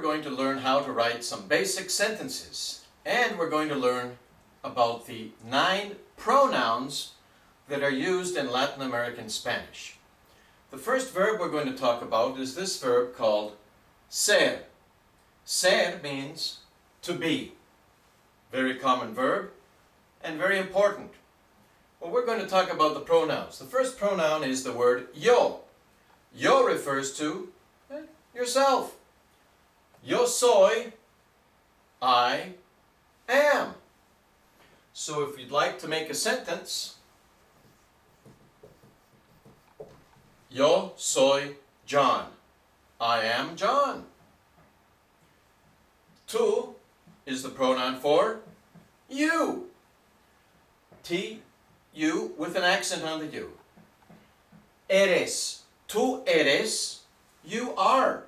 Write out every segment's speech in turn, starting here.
we're going to learn how to write some basic sentences, and we're going to learn about the 9 pronouns that are used in Latin American Spanish. The first verb we're going to talk about is this verb called ser. Ser means to be. Very common verb and very important. Well, we're going to talk about the pronouns. The first pronoun is the word yo. Yo refers to yourself. Yo soy, I am. So if you'd like to make a sentence, yo soy John. I am John. Tu is the pronoun for you. T-U with an accent on the U. Eres. Tu eres. You are.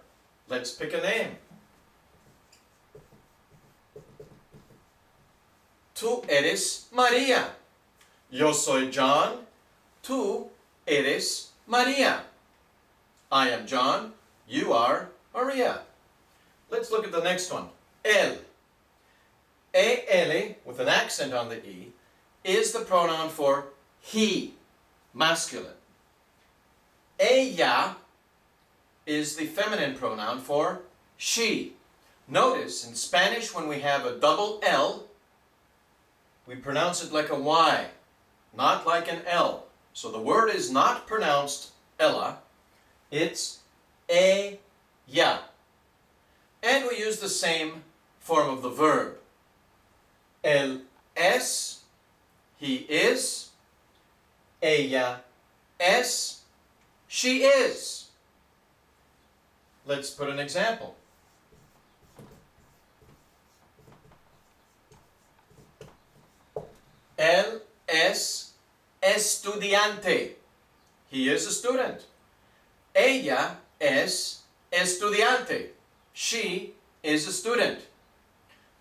Let's pick a name. Tu eres María. Yo soy John. Tu eres María. I am John. You are Maria. Let's look at the next one. El. A-L with an accent on the E is the pronoun for he, masculine. Ella is the feminine pronoun for she. Notice in Spanish when we have a double L, we pronounce it like a Y, not like an L. So the word is not pronounced Ella, it's ella. And we use the same form of the verb. Él es, he is. Ella es, she is. Let's put an example. Él es estudiante. He is a student. Ella es estudiante. She is a student.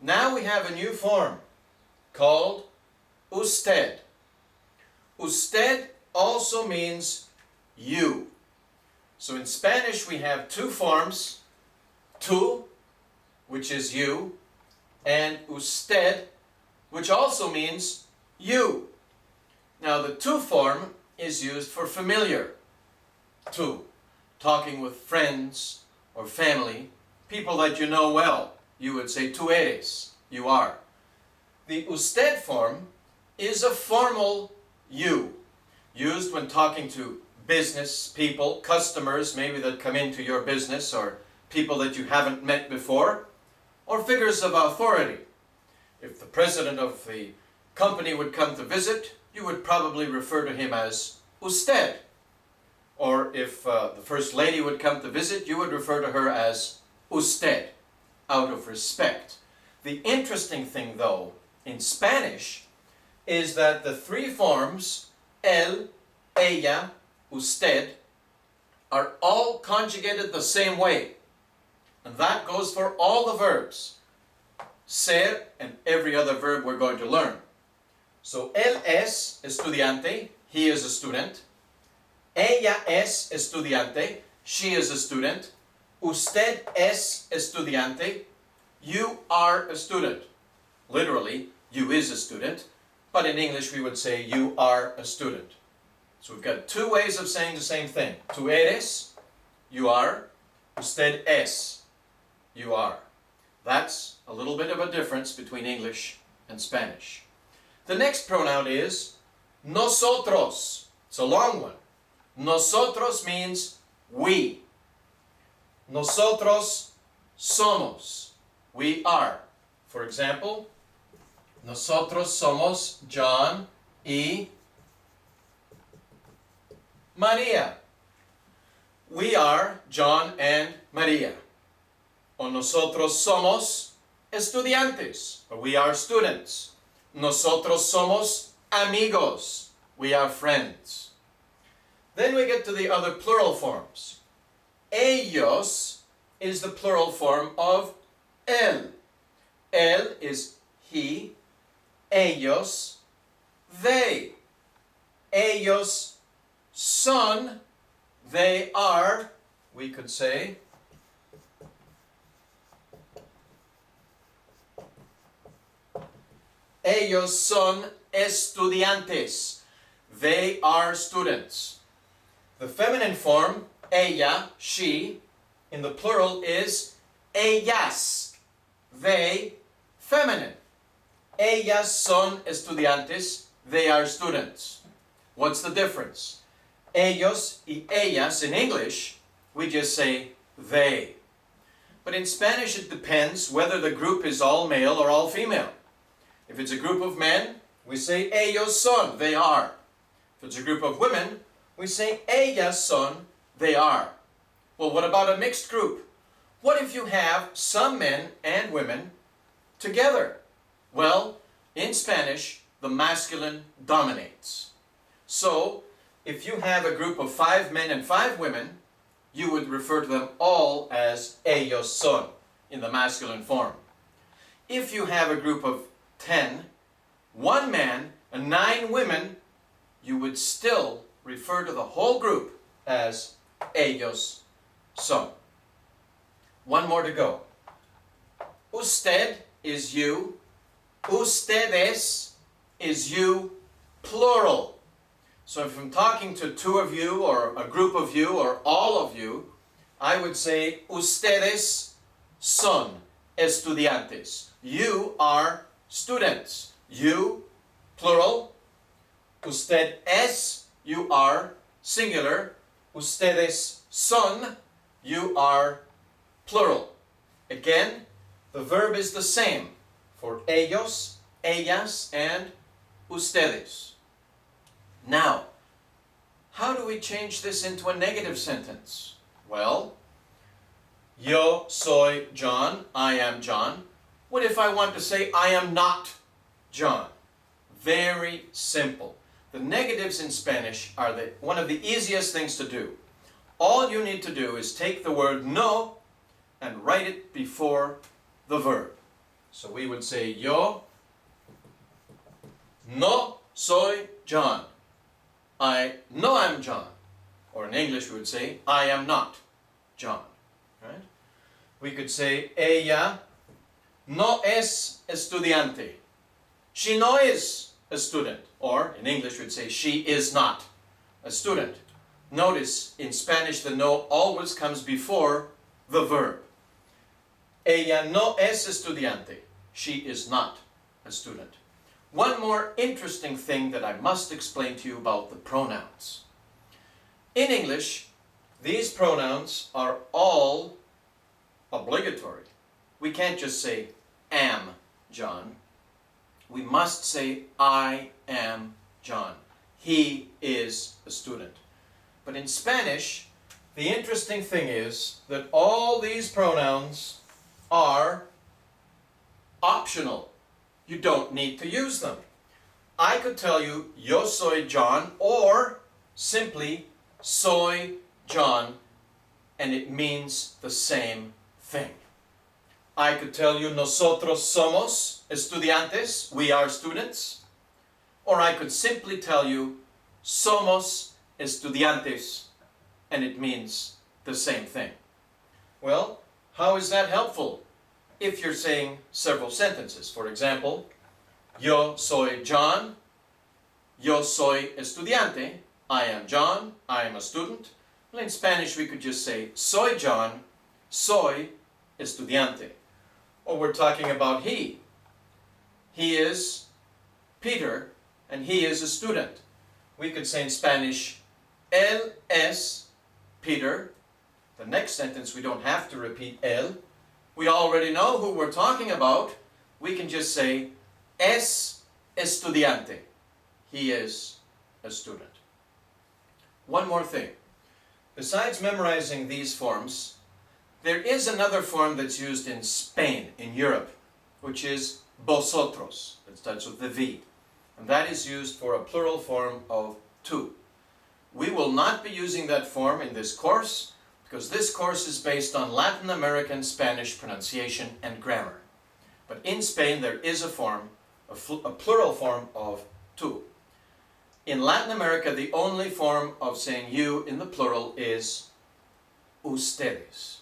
Now we have a new form called usted. Usted also means you. So in Spanish we have 2 forms, tú, which is you, and usted, which also means you. Now the tú form is used for familiar. Tú, talking with friends or family, people that you know well. You would say tú eres, you are. The usted form is a formal you, used when talking to business people, customers maybe that come into your business, or people that you haven't met before, or figures of authority. If the president of the company would come to visit, you would probably refer to him as usted. Or if the first lady would come to visit, you would refer to her as usted, out of respect. The interesting thing, though, in Spanish, is that the 3 forms, él, ella, usted, are all conjugated the same way. And that goes for all the verbs. Ser and every other verb we're going to learn. So, él es estudiante, he is a student. Ella es estudiante, she is a student. Usted es estudiante, you are a student. Literally, you is a student, but in English we would say you are a student. So we've got 2 ways of saying the same thing. Tú eres, you are. Usted es, you are. That's a little bit of a difference between English and Spanish. The next pronoun is nosotros. It's a long one. Nosotros means we. Nosotros somos. We are. For example, nosotros somos John y María. We are John and María. O nosotros somos estudiantes. Or we are students. Nosotros somos amigos. We are friends. Then we get to the other plural forms. Ellos is the plural form of él. Él is he. Ellos, they. Ellos son. They are, we could say, Ellos son estudiantes. They are students. The feminine form, ella, she, in the plural is ellas. They, feminine. Ellas son estudiantes. They are students. What's the difference? Ellos y ellas in English, we just say they. But in Spanish it depends whether the group is all male or all female. If it's a group of men, we say ellos son, they are. If it's a group of women, we say ellas son, they are. Well, what about a mixed group? What if you have some men and women together? Well, in Spanish, the masculine dominates. So, if you have a group of 5 men and 5 women, you would refer to them all as ellos son in the masculine form. If you have a group of 10, 1 man and 9 women, you would still refer to the whole group as ellos son. One more to go. Usted is you. Ustedes is you, plural. So if I'm talking to 2 of you, or a group of you, or all of you, I would say, ustedes son estudiantes. You are students. You, plural. Usted es, you are, singular. Ustedes son, you are, plural. Again, the verb is the same for ellos, ellas, and ustedes. Now, how do we change this into a negative sentence? Well, yo soy John, I am John. What if I want to say I am not John? Very simple. The negatives in Spanish are one of the easiest things to do. All you need to do is take the word no and write it before the verb. So we would say yo no soy John. I know I'm John. Or in English we would say, I am not John. Right? We could say, ella no es estudiante. She no is a student. Or in English we would say, she is not a student. Notice, in Spanish the no always comes before the verb. Ella no es estudiante. She is not a student. One more interesting thing that I must explain to you about the pronouns. In English, these pronouns are all obligatory. We can't just say, am John. We must say, I am John. He is a student. But in Spanish, the interesting thing is that all these pronouns are optional. You don't need to use them. I could tell you, yo soy John, or simply, soy John, and it means the same thing. I could tell you, nosotros somos estudiantes, we are students. Or I could simply tell you, somos estudiantes, and it means the same thing. Well, how is that helpful? If you're saying several sentences. For example, yo soy John, yo soy estudiante, I am John, I am a student. Well, in Spanish we could just say, soy John, soy estudiante. Or we're talking about he. He is Peter, and he is a student. We could say in Spanish, él es Peter. The next sentence we don't have to repeat él. We already know who we're talking about. We can just say, es estudiante. He is a student. One more thing. Besides memorizing these forms, there is another form that's used in Spain, in Europe, which is vosotros. It starts with the V. And that is used for a plural form of two. We will not be using that form in this course, because this course is based on Latin American Spanish pronunciation and grammar. But in Spain there is a form, a plural form of tú. In Latin America the only form of saying you in the plural is ustedes.